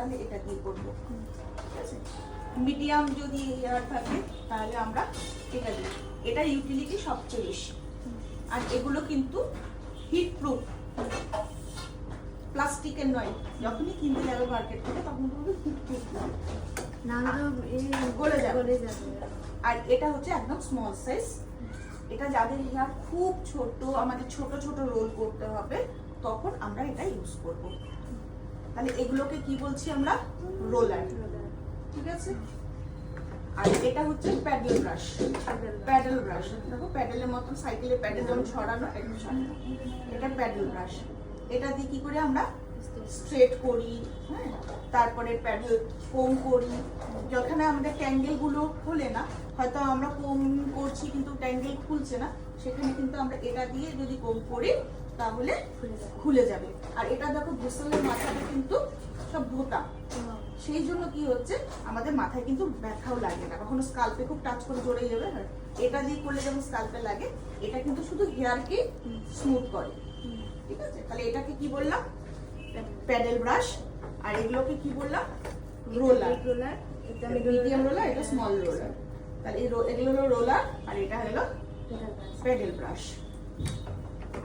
তাহলে এটা দিয়ে করবো, ঠিক আছে। মিডিয়াম যদি হেয়ার থাকে তাহলে আমরা এটা দিই। এটা ইউটিলিটি সবচেয়ে বেশি। আর এগুলো কিন্তু হিট প্রুফ, প্লাস্টিকের নয়। যখনই কিনতে যাবে মার্কেট থেকে তখন কিন্তু হিট প্রুফ না গলে যাবে। আর এটা হচ্ছে একদম স্মল সাইজ। এটা যাদের হেয়ার খুব ছোট, আমাদের ছোট ছোট রোল করতে হবে, তখন আমরা এটা ইউজ করব। তাহলে এগুলোকে কি বলছি আমরা? রোলার, ঠিক আছে। আর এটা হচ্ছে প্যাডেল ব্রাশ। প্যাডেল ব্রাশ দেখো, প্যাডেলের মতো, সাইকেলের প্যাডেল যেমন ছড়ানো, এটা প্যাডেল ব্রাশ। এটা দিয়ে কি করে আমরা স্ট্রেট করি, হ্যাঁ, তারপরে প্যাডেল কোম করি। যেখানে আমাদের ট্যাঙ্গেল গুলো খোলে না, হয়তো আমরা কোম করছি কিন্তু ট্যাঙ্গেল খুলছে না, সেখানে কিন্তু আমরা এটা দিয়ে যদি কোম করি তাহলে খুলে যাবে। আর এটা দেখো ব্রিসেলের মাথাটা কিন্তু সব ভোতা, সেই জন্য কি হচ্ছে আমাদের মাথায় কিন্তু ব্যথাও লাগে না, কখনো স্কাল্পে খুব টাচ করে জোরে যাবে। এটা দিয়ে করলে যেমন স্কাল্পে লাগে, এটা কিন্তু শুধু হেয়ারকে স্মুথ করে, ঠিক আছে। তাহলে এটাকে কি বললাম? Pedal brush. আর এগুলোকে কি বললাম? রোলার। এটা মিডিয়াম রোলার, এটা স্মল রোলার। তাহলে এগুলো হলো রোলার, আর এটা হলো প্যাডেল ব্রাশ।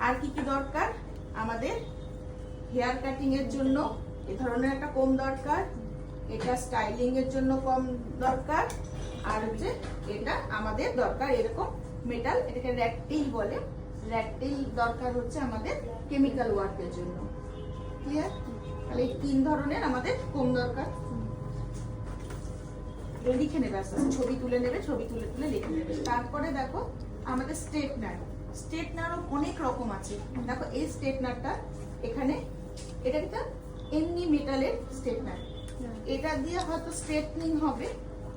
আর কি কি দরকার আমাদের? হেয়ার কাটিং এর জন্য এই ধরনের একটা কোম দরকার, এটা স্টাইলিং এর জন্য কম দরকার, আর হচ্ছে এটা আমাদের দরকার এরকম মেটাল, এটাকে র্যাকটেইল বলে। র্যাকটেইল দরকার হচ্ছে আমাদের কেমিক্যাল ওয়ার্কের জন্য। ক্লিয়ার? তাহলে এই 3 ধরনের আমাদের কোম দরকার। লিখে নেবে, আস্তে আস্তে ছবি তুলে নেবে, ছবি তুলে তুলে লিখে নেবে। তারপরে দেখো আমাদের স্ট্রেটনার। স্ট্রেটনারও অনেক রকম আছে। দেখো এই স্ট্রেটনারটা এখানে, এটা একটা এমনি মেটালের স্ট্রেটনার। এটা দিয়ে হয়তো স্ট্রেটনিং হবে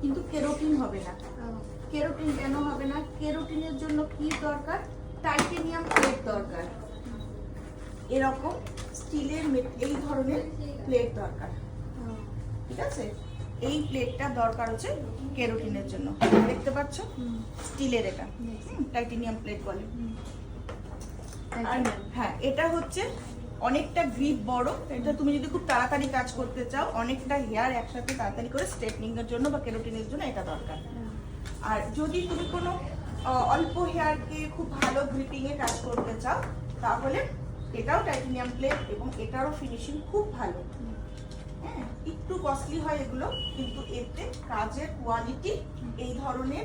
কিন্তু কেরোটিন হবে না। কেরোটিন কেন হবে না? কেরোটিনের জন্য কি দরকার? টাইটেনিয়াম প্লেট দরকার। এরকম স্টিলের এই ধরনের প্লেট দরকার, ঠিক আছে। এই প্লেটটা দরকার হচ্ছে কেরোটিনের জন্য। দেখতে পাচ্ছ স্টিলের, এটা টাইটেনিয়াম প্লেট বলে। হ্যাঁ, এটা হচ্ছে অনেকটা গ্রিপ বড়। এটা তুমি যদি খুব তাড়াতাড়ি কাজ করতে চাও, অনেকটা হেয়ার একসাথে তাড়াতাড়ি করে স্ট্রেটনিং এর জন্য বা কেরোটিনের জন্য এটা দরকার। আর যদি তুমি কোনো অল্প হেয়ারকে খুব ভালো গ্রিপিং এ কাজ করতে চাও, তাহলে এটাও টাইটেনিয়াম প্লেট, এবং এটারও ফিনিশিং খুব ভালো। হ্যাঁ, একটু কস্টলি হয় এগুলো, কিন্তু এতে কাজের কোয়ালিটি এই ধরনের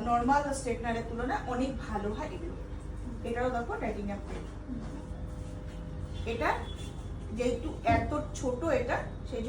নর্মাল স্ট্রেটনারের তুলনায় অনেক ভালো হয় এগুলো। এটাও দেখো টাইটেনিয়াম প্লেট। এটা যেহেতু এত ছোট, এটা সেই